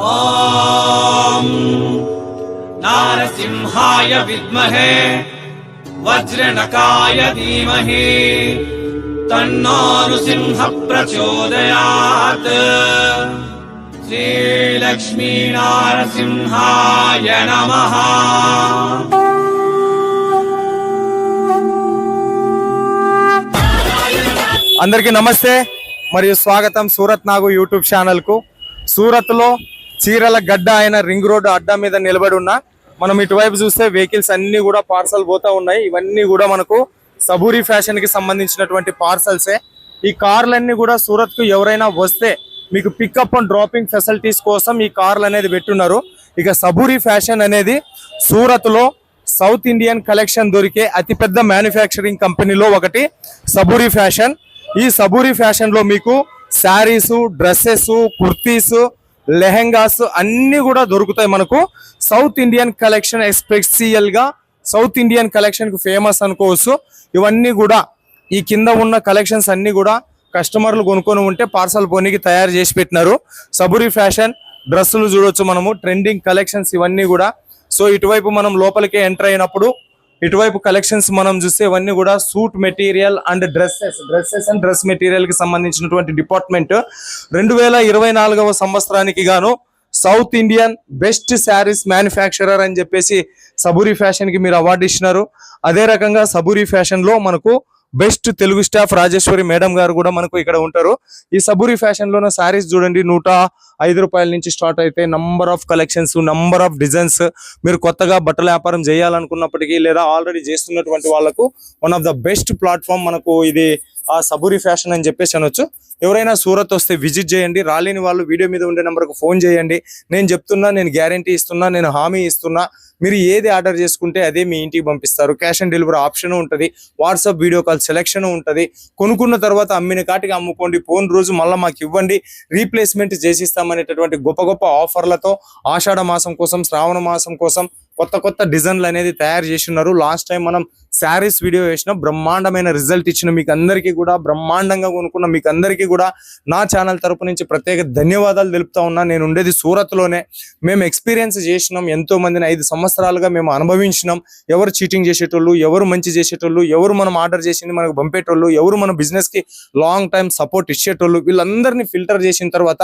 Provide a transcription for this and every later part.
ఓం నారసింహాయ విద్మహే వజ్రనకాయ ధీమహి తన్నో నృసింహ ప్రచోదయాత్. శ్రీ లక్ష్మీ నారసింహాయ నమః. అందరికీ నమస్తే మరియు స్వాగతం సూరత్ నాగు యూట్యూబ్ ఛానల్ కు. సూరత్ లో చీరల గడ్డ అయిన రింగ్ రోడ్ అడ్డా మీద నిలబడి ఉన్న మనం ఇటువైపు చూస్తే వెహికల్స్ అన్ని కూడా పార్సల్ పోతా ఉన్నాయి. ఇవన్నీ కూడా మనకు సబూరి ఫ్యాషన్ కి సంబంధించినటువంటి పార్సల్సే. ఈ కార్లన్నీ కూడా సూరత్ కు ఎవరైనా వస్తే మీకు పికప్ అండ్ డ్రాపింగ్ ఫెసిలిటీస్ కోసం ఈ కార్లు అనేది పెట్టున్నారు. ఇక సబూరి ఫ్యాషన్ అనేది సూరత్ లో సౌత్ ఇండియన్ కలెక్షన్ దొరికే అతిపెద్ద మ్యానుఫ్యాక్చరింగ్ కంపెనీలో ఒకటి సబూరి ఫ్యాషన్. ఈ సబూరి ఫ్యాషన్ లో మీకు శారీస్, డ్రెస్సెస్, కుర్తీస్, లెహెంగాస్ అన్ని కూడా దొరుకుతాయి. మనకు సౌత్ ఇండియన్ కలెక్షన్ ఎస్పెషల్ గా సౌత్ ఇండియన్ కలెక్షన్ కు ఫేమస్ అనుకోవచ్చు. ఇవన్నీ కూడా ఈ కింద ఉన్న కలెక్షన్స్ అన్ని కూడా కస్టమర్లు కొనుక్కొని ఉంటే పార్సల్ పోనీకి తయారు చేసి పెట్టినారు. సబూరి ఫ్యాషన్ డ్రెస్సులు చూడొచ్చు మనము, ట్రెండింగ్ కలెక్షన్స్ ఇవన్నీ కూడా. సో ఇటువైపు మనం లోపలికి ఎంటర్ అయినప్పుడు ఇటువైపు కలెక్షన్స్ మనం చూస్తే ఇవన్నీ కూడా suit material and dresses and dress material కి సంబంధించినటువంటి డిపార్ట్మెంట్. 2024వ సంవత్సరానికి గాను south Indian best saris manufacturer అని చెప్పేసి సబూరి ఫ్యాషన్ కి మీరు అవార్డు ఇచ్చినారు. అదే రకంగా సబూరి ఫ్యాషన్ లో మనకు best Telugu staff Rajeshwari madam గారు కూడా మనకు ఇక్కడ ఉంటారు. ఈ సబూరి ఫ్యాషన్ లోన శారీస్ చూడండి, 105 రూపాయల నుంచి స్టార్ట్ అయితే number of collections, number of designs. మీరు కొత్తగా బట్టల వ్యాపారం చేయాలనుకున్నప్పటికీ లేదా ఆల్రెడీ చేస్తున్నటువంటి వాళ్ళకు one of the best platform మనకు ఇది ఆ సబూరి ఫ్యాషన్ అని చెప్పేసి అనొచ్చు. ఎవరైనా సూరత్ వస్తే విజిట్ చేయండి. రాలేని వాళ్ళు వీడియో మీద ఉండే నెంబర్కు ఫోన్ చేయండి. నేను చెప్తున్నా, నేను గ్యారంటీ ఇస్తున్నా, నేను హామీ ఇస్తున్నా. మీరు ఏది ఆర్డర్ చేసుకుంటే అదే మీ ఇంటికి పంపిస్తారు. క్యాష్ ఆన్ డెలివరీ ఆప్షన్ ఉంటుంది, వాట్సాప్ వీడియో కాల్ సెలెక్షన్ ఉంటుంది. కొనుక్కున్న తర్వాత అమ్మిన కాటికి అమ్ముకోండి, పోన్ రోజు మళ్ళీ మాకు ఇవ్వండి, రీప్లేస్మెంట్ చేసిస్తామనేటటువంటి గొప్ప గొప్ప ఆఫర్లతో ఆషాఢ మాసం కోసం, శ్రావణ మాసం కోసం కొత్త కొత్త డిజైన్లు అనేది తయారు చేసి ఉన్నారు. లాస్ట్ టైం మనం శారీస్ వీడియో వేసిన బ్రహ్మాండమైన రిజల్ట్ ఇచ్చిన మీకు అందరికీ కూడా, బ్రహ్మాండంగా కొనుక్కున్న మీకు అందరికీ కూడా నా ఛానల్ తరపు నుంచి ప్రత్యేక ధన్యవాదాలు తెలుపుతా ఉన్నా. నేను ఉండేది సూరత్ లోనే. మేము ఎక్స్పీరియన్స్ చేసినాం, ఎంతో మందిని 5 సంవత్సరాలుగా మేము అనుభవించినాం. ఎవరు చీటింగ్ చేసేటోళ్ళు, ఎవరు మంచి చేసేటోళ్ళు, ఎవరు మనం ఆర్డర్ చేసింది మనకు పంపేటోళ్ళు, ఎవరు మన బిజినెస్ కి లాంగ్ టైం సపోర్ట్ ఇచ్చేటోళ్ళు, వీళ్ళందరినీ ఫిల్టర్ చేసిన తర్వాత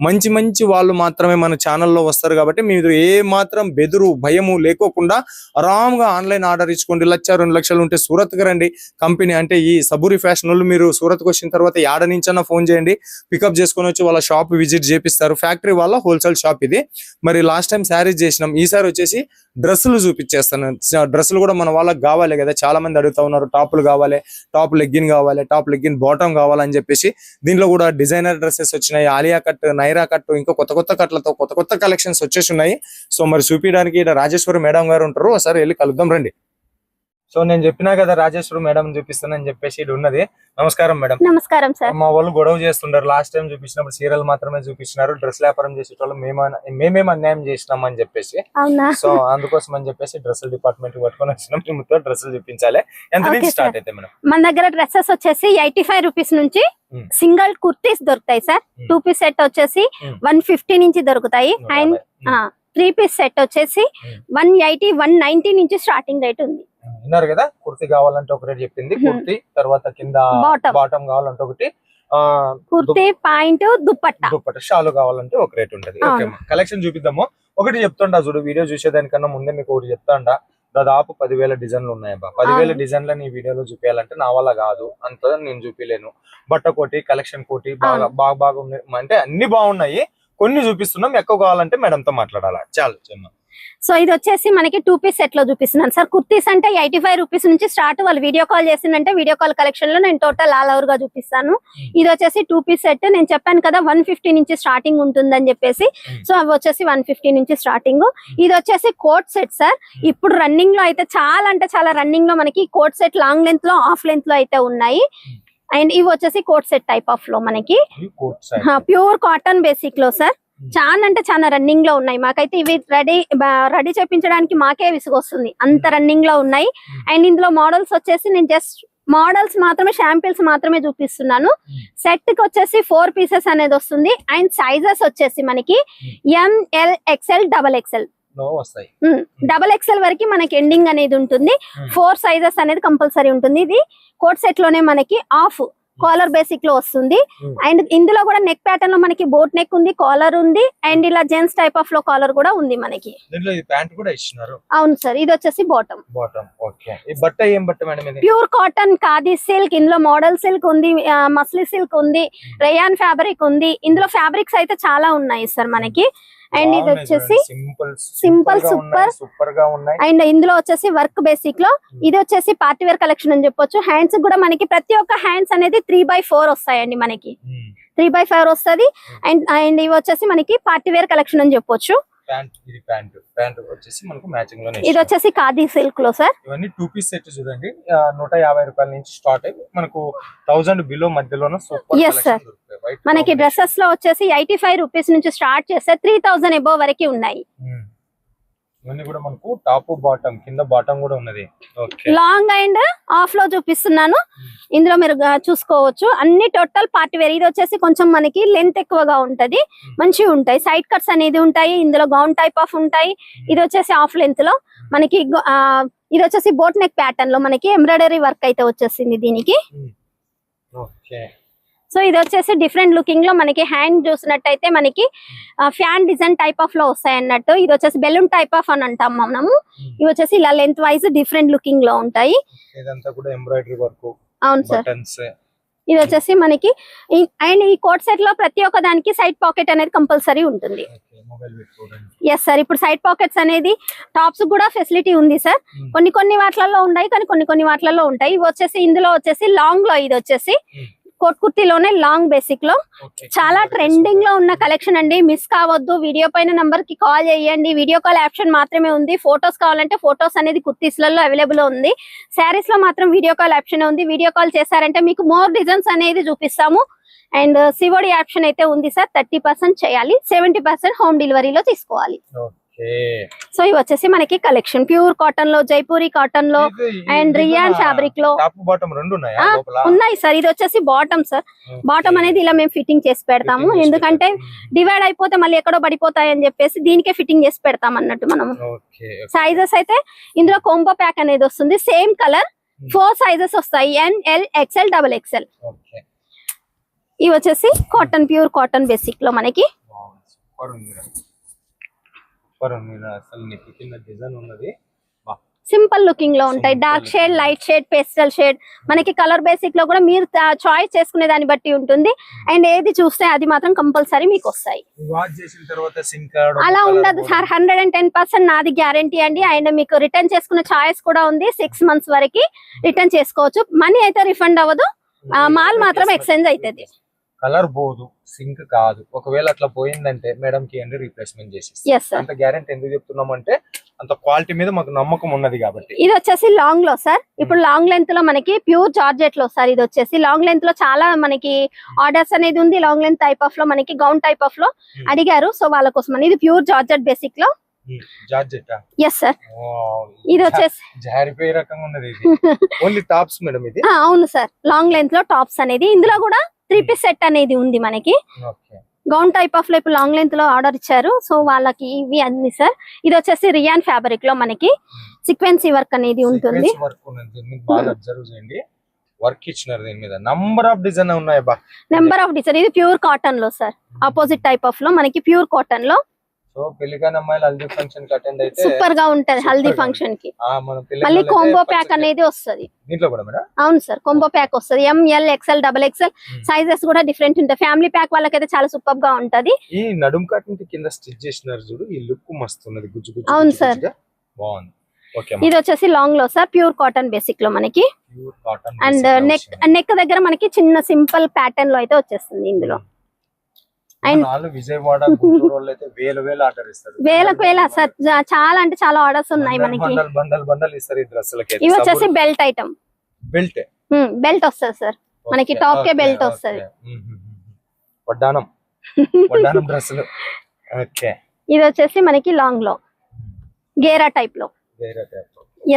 మంచి మంచి వాళ్ళు మాత్రమే మన ఛానల్లో వస్తారు. కాబట్టి మీరు ఏ మాత్రం బెదురు భయము లేకోకుండా ఆరాంగా ఆన్లైన్ ఆర్డర్ ఇచ్చుకోండి. 1,00,000 2 లక్షలు ఉంటే సూరత్ కి రండి. కంపెనీ అంటే ఈ సబూరి ఫ్యాషన్ వాళ్ళు మీరు సూరత్ కి వచ్చిన తర్వాత యాడ నుంచన్నా ఫోన్ చేయండి, పికప్ చేసుకొని వచ్చి వాళ్ళ షాప్ విజిట్ చేపిస్తారు. ఫ్యాక్టరీ వాళ్ళ హోల్సేల్ షాప్ ఇది. మరి లాస్ట్ టైం శారీస్ చేసినాం, ఈసారి వచ్చేసి డ్రెస్సులు చూపించేస్తాను. డ్రెస్సులు కూడా మన వాళ్ళకి కావాలి కదా, చాలా మంది అడుగుతా ఉన్నారు. టాపులు కావాలి, టాప్ లెగ్గిన్ కావాలి, టాప్ లెగ్గిన్ బాటమ్ కావాలని చెప్పేసి. దీంట్లో కూడా డిజైనర్ డ్రెస్సెస్ వచ్చినాయి, ఆలియా కట్, నైరా కట్, ఇంకా కొత్త కొత్త కట్లతో కొత్త కొత్త కలెక్షన్స్ వచ్చేసి ఉన్నాయి. సో మరి చూపించడానికి ఇక్కడ రాజేశ్వరి మేడం గారు ఉంటారు, ఒకసారి వెళ్ళి కలుద్దాం రండి. సో నేను చెప్పినా కదా రాజేశ్వరి మేడం చూపిస్తానని చెప్పేసి ఇది ఉన్నది. నమస్కారం మేడం. నమస్కారం సార్. మా వాళ్ళు గొడవ చేస్తుంటారు, లాస్ట్ టైం చూపించినప్పుడు చీరలు మాత్రమే చూపించినారు, డ్రెస్ వ్యాపారం చేసేటోళ్ళు మేమేం అన్యాయం చేసినాం అని చెప్పేసి. సో అందుకోసం అని చెప్పేసి డ్రెస్సుల డిపార్ట్మెంట్ పట్టుకొని వచ్చినాం. మొత్తం డ్రెస్సులు చూపించాలి. ఎంత నుంచి స్టార్ట్ అయితే మేడం? మన దగ్గర డ్రెస్సెస్ వచ్చేసి 85 రూపీస్ నుంచి సింగిల్ కుర్తీస్ దొరుకుతాయి సార్. 2 పీస్ సెట్ వచ్చేసి 150 నుంచి దొరుకుతాయి. అండ్ 3 పీస్ సెట్ వచ్చేసి 180 190 నుంచి స్టార్టింగ్ రేట్ ఉంది. విన్నారు కదా, కుర్తీ కావాలంటే ఒక రేట్ చెప్పింది, కుర్తీ తర్వాత కింద బాటమ్ కావాలంటే ఒకటి, కుర్తీ పాయింట్ దుప్పట్ట షాలు కావాలంటే ఒక రేట్ ఉంటది. ఓకే, కలెక్షన్ చూపిద్దాము. ఒకటి చెప్తుండా చూడు, వీడియో చూసేదానికన్నా ముందే మీకు ఒకటి చెప్తాండా. దాదాపు 10,000 డిజైన్లు ఉన్నాయబ్బా. 10,000 డిజైన్లని ఈ వీడియోలో చూపించాలంటే నా వల్ల కాదు, అంత నేను చూపించలేను. బట్ట కోటి, కలెక్షన్ కోటి బాగా ఉన్నాయి, అంటే అన్ని బాగున్నాయి. కొన్ని చూపిస్తున్నాం, ఎక్కువ కావాలంటే మేడంతో మాట్లాడాలా. చాలు చిన్న. సో ఇది వచ్చేసి మనకి 2 పీస్ సెట్ లో చూపిస్తున్నాను సార్. కుర్తీస్ అంటే 85 రూపీస్ నుంచి స్టార్ట్. వాళ్ళు వీడియో కాల్ చేసిందంటే వీడియో కాల్ కలెక్షన్ లో నేను టోటల్ ఆల్ ఓవర్ గా చూపిస్తాను. ఇది వచ్చేసి 2 పీస్ సెట్. నేను చెప్పాను కదా 150 నుంచి స్టార్టింగ్ ఉంటుందని చెప్పేసి. సో అవి వచ్చేసి 150 నుంచి స్టార్టింగ్. ఇది వచ్చేసి కోట్ సెట్ సార్. ఇప్పుడు రన్నింగ్ లో అయితే చాలా అంటే చాలా రన్నింగ్ లో మనకి కోట్ సెట్ లాంగ్ లెంత్ లో, హాఫ్ లెంత్ లో అయితే ఉన్నాయి. అండ్ ఇవి వచ్చేసి కోట్ సెట్ టైప్ ఆఫ్ లో మనకి ప్యూర్ కాటన్ బేసిక్ లో సార్. చాలా అంటే చాలా రన్నింగ్ లో ఉన్నాయి. మాకైతే ఇవి రెడీ చేపించడానికి మాకే విసుగొస్తుంది, అంత రన్నింగ్ లో ఉన్నాయి. అండ్ ఇందులో మోడల్స్ వచ్చేసి నేను జస్ట్ మోడల్స్ మాత్రమే, శాంపిల్స్ మాత్రమే చూపిస్తున్నాను. సెట్ కి వచ్చేసి 4 పీసెస్ అనేది వస్తుంది. అండ్ సైజెస్ వచ్చేసి మనకి ML XL XXL వస్తాయి. XXL వరకు మనకి ఎండింగ్ అనేది ఉంటుంది. 4 సైజెస్ అనేది కంపల్సరీ ఉంటుంది. ఇది కోట్ సెట్ లోనే మనకి ఆఫ్ కాలర్ బేసిక్ లో వస్తుంది. అండ్ ఇందులో కూడా నెక్ ప్యాటర్న్ లో మనకి బోట్ నెక్ ఉంది, కాలర్ ఉంది, అండ్ ఇలా జెంట్స్ టైప్ ఆఫ్ లో కాలర్ కూడా ఉంది మనకి. అవును సార్, ఇది వచ్చేసి bottom. Pure cotton, khadi silk, ఇందులో మోడల్ సిల్క్ ఉంది, మస్లీ సిల్క్ ఉంది, రేయాన్ ఫ్యాబ్రిక్ ఉంది. ఇందులో ఫ్యాబ్రిక్స్ అయితే చాలా ఉన్నాయి సార్ మనకి. అండ్ ఇది వచ్చేసి సింపుల్ సూపర్ గా ఉన్నాయి. అండ్ ఇందులో వచ్చేసి వర్క్ బేసిక్ లో ఇది వచ్చేసి పార్టీ వేర్ కలెక్షన్ అని చెప్పొచ్చు. హ్యాండ్స్ కూడా మనకి ప్రతి ఒక్క హ్యాండ్స్ అనేది 3/4 వస్తాయండి మనకి. 3/4 వస్తుంది. అండ్ ఇవి వచ్చేసి మనకి పార్టీ వేర్ కలెక్షన్ అని చెప్పొచ్చు. ఇది వచ్చేసి ఖాదీ సిల్క్ లో సార్. ఇవన్నీ 2 పీస్ సెట్ చూడండి, 150 రూపాయల నుంచి స్టార్ట్ అయ్యి మనకు 1000 బిలో మధ్యలోనే సూపర్ సార్. మనకి డ్రెస్సెస్ లో వచ్చేసి 85 రూపీస్ నుంచి స్టార్ట్ చేస్తే 3000 అబోవ్ వరకు ఉన్నాయి. ఇవన్నీ కూడా మనకు టాప్ బాటమ్, కింద బాటమ్ కూడా ఉన్నది. లాంగ్ అండ్ ఆఫ్ లో చూపిస్తున్నాను. ఇందులో మీరు చూసుకోవచ్చు అన్ని టోటల్ పార్టీ వేర్. ఇది వచ్చేసి కొంచెం మనకి లెంత్ ఎక్కువగా ఉంటది, మంచిగా ఉంటాయి. సైడ్ కట్స్ అనేది ఉంటాయి, ఇందులో గౌన్ టైప్ ఆఫ్ ఉంటాయి. ఇది వచ్చేసి హాఫ్ లెంత్ లో మనకి. ఇది వచ్చేసి బోట్ నెక్ ప్యాటర్న్ లో మనకి ఎంబ్రాయిడరీ వర్క్ అయితే వచ్చేసింది దీనికి. సో ఇది వచ్చేసి డిఫరెంట్ లుకింగ్ లో మనకి హ్యాండ్ చూసినట్టయితే మనకి ఫ్యాన్ డిజైన్ టైప్ ఆఫ్ లో వస్తాయి అన్నట్టు. ఇది వచ్చేసి బెలూన్ టైప్ ఆఫ్ అని అంటాం మనము. ఇవి వచ్చేసి ఇలా లెంత్ వైజ్ డిఫరెంట్ లుకింగ్ లో ఉంటాయి. అవును సార్. ఇది వచ్చేసి మనకి అండ్ ఈ కోట్ సెట్ లో ప్రతి ఒక్క దానికి సైడ్ పాకెట్ అనేది కంపల్సరీ ఉంటుంది. Yes sir. ఇప్పుడు సైడ్ పాకెట్స్ అనేది టాప్స్ కూడా ఫెసిలిటీ ఉంది సార్. కొన్ని వాటిలలో ఉన్నాయి, కానీ కొన్ని వాటిలలో ఉంటాయి. ఇవి వచ్చేసి ఇందులో వచ్చేసి లాంగ్ లో ఇది వచ్చేసి కోట్ కుర్తీలోనే లాంగ్ బేసిక్ లో చాలా ట్రెండింగ్ లో ఉన్న కలెక్షన్ అండి. మిస్ కావద్దు. వీడియో పైన నంబర్ కి కాల్ చేయండి. వీడియో కాల్ ఆప్షన్ మాత్రమే ఉంది. ఫొటోస్ కావాలంటే ఫొటోస్ అనేది కుర్తీస్లలో అవైలబుల్ ఉంది. శారీస్ లో మాత్రం వీడియో కాల్ ఆప్షన్ ఉంది. వీడియో కాల్ చేశారంటే మీకు మోర్ డిజైన్స్ అనేది చూపిస్తాము. అండ్ సివోడి ఆప్షన్ అయితే ఉంది సార్. 30% చేయాలి, 70% హోమ్ డెలివరీలో తీసుకోవాలి. సో ఇవి వచ్చేసి మనకి కలెక్షన్ ప్యూర్ కాటన్ లో, జైపూరి కాటన్ లో, అండ్ రియాన్ ఫ్యాబ్రిక్ లో ఉన్నాయి సార్. ఇది వచ్చేసి బాటమ్ సార్. బాటమ్ అనేది ఇలా మేము ఫిట్టింగ్ చేసి పెడతాము, ఎందుకంటే డివైడ్ అయిపోతే మళ్ళీ ఎక్కడో పడిపోతాయి అని చెప్పేసి దీనికే ఫిట్టింగ్ చేసి పెడతాం అన్నట్టు మనము. సైజెస్ అయితే ఇందులో కోంబో ప్యాక్ అనేది వస్తుంది. సేమ్ కలర్ 4 సైజెస్ వస్తాయి, ML XL XXL. ఇవి వచ్చేసి కాటన్, ప్యూర్ కాటన్ బేసిక్ లో మనకి సింపుల్ లుకింగ్ లో ఉంటాయి. Dark shade, light shade, pastel shade మనకి కలర్ బేసిక్ లో కూడా మీరు చాయిస్ చేసుకునే దాన్ని బట్టి ఉంటుంది. అండ్ ఏది చూస్తే అది మాత్రం కంపల్సరీ మీకు వస్తాయి. అలా ఉండదు సార్. 110% నాది గ్యారంటీ అండి. అండ్ మీకు రిటర్న్ చేసుకునే చాయిస్ కూడా ఉంది. 6 months వరకు రిటర్న్ చేసుకోవచ్చు. మనీ అయితే రిఫండ్ అవ్వదు, మాల్ మాత్రం ఎక్స్చేంజ్ అవుతుంది. కలర్ పోదు, సింక్ కాదు. ఒకవేళ అట్లా పోయిందంటే మేడం కి రీప్లేస్మెంట్ చేసేసి. అంత గ్యారెంటీ ఎందుకు చెప్తున్నామంటే అంత క్వాలిటీ మీద మాకు నమ్మకం ఉన్నది కాబట్టి. ఇది వచ్చేసి లాంగ్ లో సార్. ఇప్పుడు లాంగ్ లెంత్ లో మనకి ప్యూర్ జార్జెట్ లో సార్. ఇది వచ్చేసి లాంగ్ లెంత్ లో చాలా మనకి ఆర్డర్స్ అనేది ఉంది. లాంగ్ లెంత్ టైప్ ఆఫ్ లో మనకి గౌన్ టైప్ ఆఫ్ లో అడిగారు, సో వాళ్ళ కోసం. ఇది ప్యూర్ జార్జెట్ బేసిక్ లో. Yes sir. ఇది వచ్చేసి జారిపోయే రకంగా ఉన్నది. ఓన్లీ టాప్స్ మేడం ఇది. అవును సార్, లాంగ్ లెంత్ లో టాప్స్ అనేది. ఇందులో కూడా 3 పీస్ సెట్ అనేది ఉంది మనకి. గౌన్ టైప్ ఆఫ్ లో ఇప్పుడు లాంగ్ లెంత్ లో ఆర్డర్ ఇచ్చారు, సో వాళ్ళకి ఇవి అన్ని సార్. ఇది వచ్చేసి రియాన్ ఫ్యాబ్రిక్ లో మనకి సీక్వెన్సీ వర్క్ అనేది ఉంటుంది. వర్క్ ఇచ్చినారు దీని మీద. నంబర్ ఆఫ్ డిజైన్ ఉన్నాయి బా. Number of design. ఇది ప్యూర్ కాటన్ లో సార్. ఆపోజిట్ టైప్ ఆఫ్ లో మనకి ప్యూర్ కాటన్ లో. సో పెళ్లికాని అమ్మాయిలు హల్దీ ఫంక్షన్ కి అటెండ్ అయితే సూపర్ గా ఉంటది. హల్దీ ఫంక్షన్ కి మళ్ళీ కోంబో ప్యాక్ అనేది వస్తది దీంట్లో కూడా మేడం. అవును సార్, కోంబో ప్యాక్ వస్తది. ML XL XXL సైజెస్ కూడా డిఫరెంట్ ఉంటాయి. ఫ్యామిలీ ప్యాక్ వాళ్ళకైతే చాలా సూపర్ గా ఉంటది. ఈ నడుం కట్ నుంచి కింద స్టిచ్ చేసినారు చూడు, ఈ లుక్ మస్తు ఉన్నది. గుజ్జు గుజ్జు. అవును సార్, బాగుంది. ఇది వచ్చేసి లాంగ్ లో సార్. ప్యూర్ కాటన్ బేసిక్ లో మనకి. అండ్ నెక్ దగ్గర మనకి చిన్న సింపుల్ ప్యాటర్న్ లో అయితే వచ్చేస్తుంది ఇందులో. విజయవాడ, గుంటూరు వాళ్ళు అయితే వేల ఆర్డర్ ఇస్తారు. వేల సార్. చాలా అంటే చాలా ఆర్డర్స్ ఉన్నాయి మనకి. బండల్ ఇస్తారు ఈ డ్రెస్సులకి. ఇవి వచ్చేసి బెల్ట్ ఐటమ్. బెల్ట్ వస్తుంది సార్ మనకి. టాప్ కే బెల్ట్ వస్తుంది. వడ్డానం డ్రెస్సులు. ఓకే. ఇది వచ్చేసి మనకి లాంగ్ లో గేరా టైప్ లో.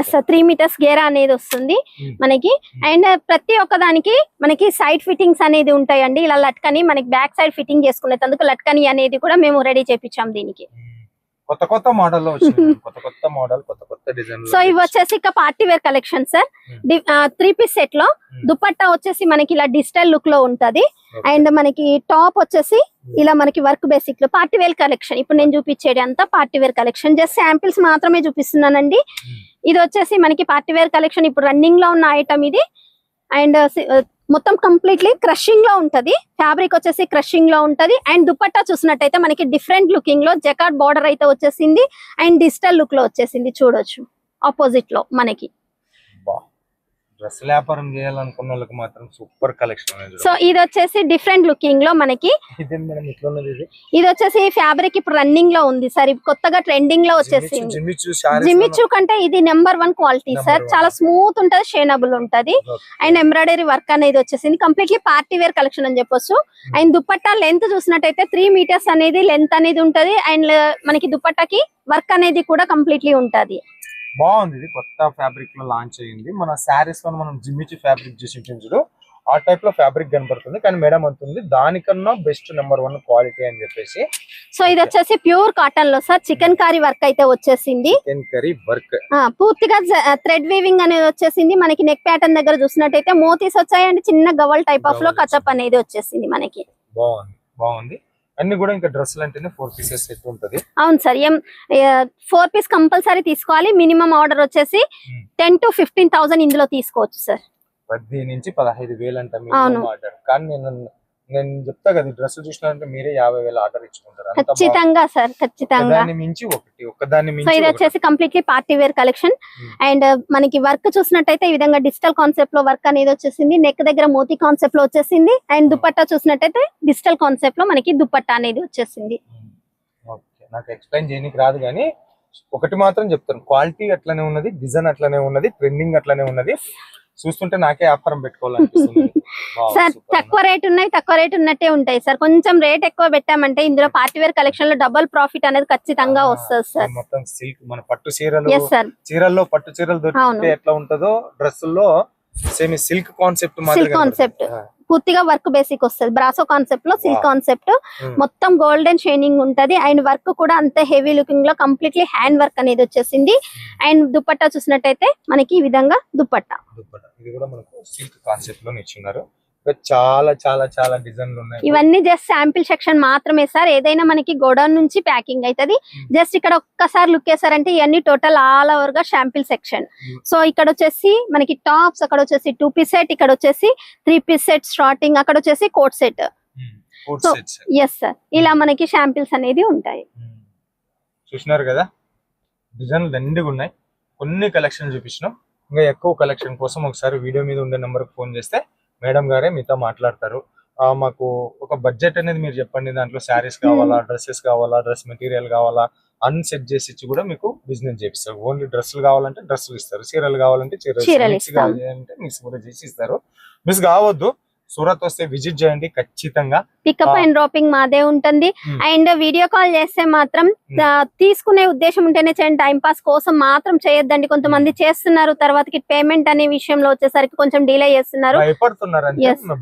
ఎస్ సార్ 3 మీటర్స్ గేరా అనేది వస్తుంది మనకి. అండ్ ప్రతి ఒక్క దానికి మనకి సైడ్ ఫిట్టింగ్స్ అనేది ఉంటాయండి. ఇలా లట్కని మనకి బ్యాక్ సైడ్ ఫిట్టింగ్ చేసుకునేందుకు లట్కని అనేది కూడా మేము రెడీ చేపించాం దీనికి. కొత్త కొత్త మోడల్ లో కొత్త కొత్త మోడల్, కొత్త కొత్త డిజైన్. సో ఇవి వచ్చేసి ఇక party wear collection sir. 3 piece set లో దుపట్టా వచ్చేసి మనకి ఇలా డిజిటల్ లుక్ లో ఉంటది. అండ్ మనకి టాప్ వచ్చేసి ఇలా మనకి వర్క్ బేసిక్ లో పార్టీ వేర్ కలెక్షన్. ఇప్పుడు నేను చూపించేది అంతా party wear collection, just samples మాత్రమే చూపిస్తున్నానండి. ఇది వచ్చేసి మనకి పార్టీ వేర్ కలెక్షన్, ఇప్పుడు రన్నింగ్ లో ఉన్న ఐటమ్ ఇది. అండ్ మొత్తం కంప్లీట్లీ క్రషింగ్ లో ఉంటది. ఫ్యాబ్రిక్ వచ్చేసి క్రషింగ్ లో ఉంటది. అండ్ దుపట్టా చూసినట్టయితే మనకి డిఫరెంట్ లుకింగ్ లో జకార్డ్ బార్డర్ అయితే వచ్చేసింది. అండ్ డిజిటల్ లుక్ లో వచ్చేసింది, చూడొచ్చు ఆపోజిట్ లో మనకి. డ్రెస్ వ్యాపారం చేయాలనుకున్న వాళ్ళకి మాత్రం సూపర్ కలెక్షన్. సో ఇది వచ్చేసి డిఫరెంట్ లుకింగ్ లో మనకి. ఇది వచ్చేసి ఫ్యాబ్రిక్ ఇప్పుడు రన్నింగ్ లో ఉంది సార్, కొత్తగా ట్రెండింగ్ లో వచ్చేసింది. జిమ్మిచూ కంటే ఇది నెంబర్ 1 క్వాలిటీ సార్. చాలా స్మూత్ ఉంటది, షేనబుల్ ఉంటది. అండ్ ఎంబ్రాయిడరీ వర్క్ అనేది వచ్చేసింది. కంప్లీట్లీ పార్టీ వేర్ కలెక్షన్ అని చెప్పొచ్చు. అండ్ దుపట్టా లెంత్ చూసినట్టయితే 3 మీటర్స్ అనేది లెంత్ అనేది ఉంటది. అండ్ మనకి దుపట్టాకి వర్క్ అనేది కూడా కంప్లీట్లీ ఉంటది. బాగుంది. ఇది కొత్త ఫ్యాబ్రిక్ లో లాంచ్ అయ్యింది. మన శారీస్ లో మనం జిమ్మిచి ఫ్యాబ్రిక్ చేసి చూడు, ఆ టైప్ లో ఫ్యాబ్రిక్ కనబడుతుంది. కానీ మేడం అంటుంది దానికన్నా బెస్ట్ నెంబర్ 1 క్వాలిటీ అని చెప్పేసి. సో ఇది వచ్చేసి ప్యూర్ కాటన్ లో సార్ చికెన్ కర్రీ వర్క్ అయితే వచ్చేసింది. చికెన్ కర్రీ వర్క్ పూర్తిగా థ్రెడ్ వీవింగ్ అనేది వచ్చేసింది. మనకి నెక్ ప్యాటర్న్ దగ్గర చూసినట్టయితే మోతీస్ వచ్చాయి. అండ్ చిన్న గవల్ టైప్ ఆఫ్ లో కచప్ అనేది వచ్చేసింది మనకి. బాగుంది బాగుంది. అన్ని కూడా ఇంకా డ్రెస్సులు అంటేనే 4 పీసెస్ సెట్ ఉంటది. అవును సార్, 4 పీస్ కంపల్సరీ తీసుకోవాలి. మినిమం ఆర్డర్ వచ్చేసి 10 to 15,000 ఇందులో తీసుకోవచ్చు సార్. 10 నుంచి 15,000 అంట మినిమం ఆర్డర్. కానీ నేను చెప్తా కదా, డ్రెస్సులు చూసినారంటే మీరే 50,000 ఆర్డర్ ఇచ్చుకుంటారు. ఖచ్చితంగా సార్, ఖచ్చితంగా. దాని మించి ఒకదాన్ని మించి. సో ఇది వచ్చేసి completely party wear collection. And మనకి వర్క్ చూసినట్టయితే ఈ విధంగా డిజిటల్ కాన్సెప్ట్ లో వర్క్ అనేది వచ్చేసింది. నెక్ దగ్గర మోతీ కాన్సెప్ట్ లో వచ్చేసింది. అండ్ దుపట్టా చూసినట్టయితే డిజిటల్ కాన్సెప్ట్ లో మనకి దుపట్టా అనేది వచ్చేసింది. నాకు ఎక్స్ప్లెయిన్ చేయడానికి రాదు, కానీ ఒకటి మాత్రం చెప్తాను, క్వాలిటీ అట్లనే ఉన్నది, డిజైన్ అట్లనే ఉన్నది, ట్రెండింగ్ అట్లనే ఉన్నది. చూస్తుంటే నాకే వ్యాపారం పెట్టుకోవాలనిపిస్తుంది. సార్ తక్కువ రేట్ ఉన్నాయి, తక్కువ రేట్ ఉన్నట్టే ఉంటాయి సార్. కొంచెం రేట్ ఎక్కువ పెట్టామంటే ఇందులో పార్టీ వేర్ కలెక్షన్ లో డబుల్ ప్రాఫిట్ అనేది ఖచ్చితంగా వస్తుంది సార్. మొత్తం సిల్క్, మన పట్టు చీరల్లో పట్టు చీరలు దొరికితే ఎట్లా ఉంటుందో డ్రెస్సుల్లో సేమ్ సిల్క్ కాన్సెప్ట్ కాన్సెప్ట్ పూర్తిగా వర్క్ బేసిక్ వస్తుంది. బ్రాసో కాన్సెప్ట్ లో సిల్క్ కాన్సెప్ట్ మొత్తం గోల్డెన్ షైనింగ్ ఉంటది. అండ్ వర్క్ కూడా అంత హెవీ లుకింగ్ లో కంప్లీట్లీ హ్యాండ్ వర్క్ అనేది వచ్చేసింది. అండ్ దుపట్టా చూసినట్టయితే మనకి ఈ విధంగా దుపట్టా ఇది కూడా మనకు సిల్క్ కాన్సెప్ట్ లో ఇచ్చినారు. చాలా చాలా చాలా డిజైన్లు ఉన్నాయి. ఇవన్నీ జస్ట్ శాంపిల్ సెక్షన్ మాత్రమే సార్. ఏదైనా మనకి గోడౌన్ నుంచి ప్యాకింగ్ అవుతుంది. జస్ట్ ఇక్కడ ఒక్కసారి లుక్ వేసారంటే ఇవన్నీ టోటల్ ఆల్ ఓవర్ గా శాంపిల్ సెక్షన్. సో ఇక్కడ వచ్చేసి మనకి టాప్స్, అక్కడ వచ్చేసి 2 పీస్ సెట్, ఇక్కడ వచ్చేసి 3 పీస్ సెట్ స్టార్టింగ్, అక్కడ వచ్చేసి coat set. So yes sir, ఇలా మనకి శాంపిల్స్ అనేది ఉంటాయి. చూసినారు కదా, డిజైన్లు దండిగా ఉన్నాయి. కొన్ని కలెక్షన్ చూపించినాం. ఇంకా ఎక్కువ కలెక్షన్ కోసం ఒకసారి వీడియో మీద ఉండే నెంబర్కి ఫోన్ చేస్తే మేడం గారే మీతో మాట్లాడతారు. మాకు ఒక బడ్జెట్ అనేది మీరు చెప్పండి, దాంట్లో శారీస్ కావాలా, డ్రెస్సెస్ కావాలా, డ్రెస్ మెటీరియల్ కావాలా, సెట్ చేసి ఇచ్చి కూడా మీకు బిజినెస్ చేపిస్తారు. ఓన్లీ డ్రెస్సులు కావాలంటే డ్రెస్సులు ఇస్తారు, చీరలు కావాలంటే చీరలు, మిక్స్ కావాలంటే మిక్స్ కూడా చేసి ఇస్తారు. మిస్ కావద్దు, సూరత్ వస్తే విజిట్ చేయండి ఖచ్చితంగా. పికప్ అండ్ డ్రాపింగ్ మాదే ఉంటుంది. అండ్ వీడియో కాల్ చేస్తే మాత్రం తీసుకునే ఉద్దేశం ఉంటేనే చేయండి, టైం పాస్ కోసం మాత్రం చేయొద్దండి. కొంతమంది చేస్తున్నారు, తర్వాతకి పేమెంట్ అనే విషయంలో వచ్చేసరికి కొంచెం డిలే చేస్తున్నారు,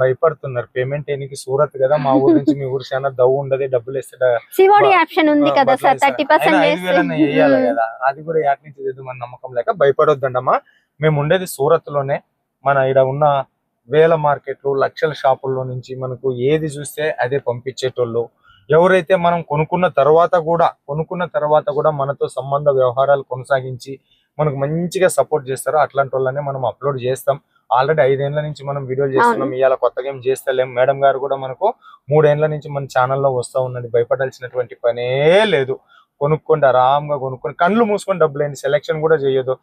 భయపడుతున్నారు పేమెంట్ ఏనికి. సూరత్ కదా, మా ఊరు నుంచి మీ ఊరు చాలా దవ్వు ఉండదు, డబ్బులు వేస్తే సిఓడి ఆప్షన్ ఉంది కదా సార్, 30% వేయాలి కదా. అది కూడా యాట్ నుంచి మన నమ్మకం లేక భయపడొద్దండమ్మా. మేము ఉండేది సూరత్ లోనే. మన ఇక్కడ ఉన్న వేల మార్కెట్లు, లక్షల షాపుల్లో నుంచి మనకు ఏది చూస్తే అదే పంపించేటోళ్ళు. ఎవరైతే మనం కొనుక్కున్న తర్వాత కూడా మనతో సంబంధ వ్యవహారాలు కొనసాగించి మనకు మంచిగా సపోర్ట్ చేస్తారో అట్లాంటి వాళ్ళనే మనం అప్లోడ్ చేస్తాం. ఆల్రెడీ 5 ఏళ్ల నుంచి మనం వీడియోలు చేస్తున్నాం. ఇవాళ కొత్తగా ఏం చేస్తలేం. మేడం గారు కూడా మనకు 3 ఏళ్ల నుంచి మన ఛానల్లో వస్తూ ఉన్నది. భయపడాల్సినటువంటి పనే లేదు. కొనుక్కోండి, ఆరాంగా కొనుక్కొని కళ్ళు మూసుకొని డబ్బులు అయింది. సెలెక్షన్ కూడా చేయొద్దు.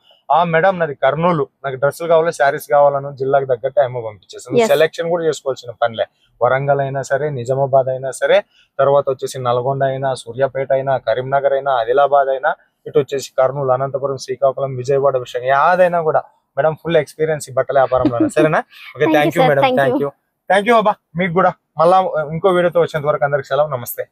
మేడం నాది కర్నూలు, నాకు డ్రెస్సులు కావాలి, శారీస్ కావాలను జిల్లాకు తగ్గట్టు ఏమో పంపించేస్తాను. సెలెక్షన్ కూడా చేసుకోవాల్సిన పనిలే. వరంగల్ అయినా సరే, నిజామాబాద్ అయినా సరే, తర్వాత వచ్చేసి నల్గొండ అయినా, సూర్యాపేట అయినా, కరీంనగర్ అయినా, ఆదిలాబాద్ అయినా, ఇటు వచ్చేసి కర్నూలు, అనంతపురం, శ్రీకాకుళం, విజయవాడ విషయం యాదైనా కూడా మేడం ఫుల్ ఎక్స్పీరియన్స్ ఈ బట్టల వ్యాపారంలో. సరేనా? Okay, thank you madam, thank you అబ్బా. మీకు కూడా మళ్ళా ఇంకో వీడియోతో వచ్చేంత వరకు అందరికి సెలవు, నమస్తే.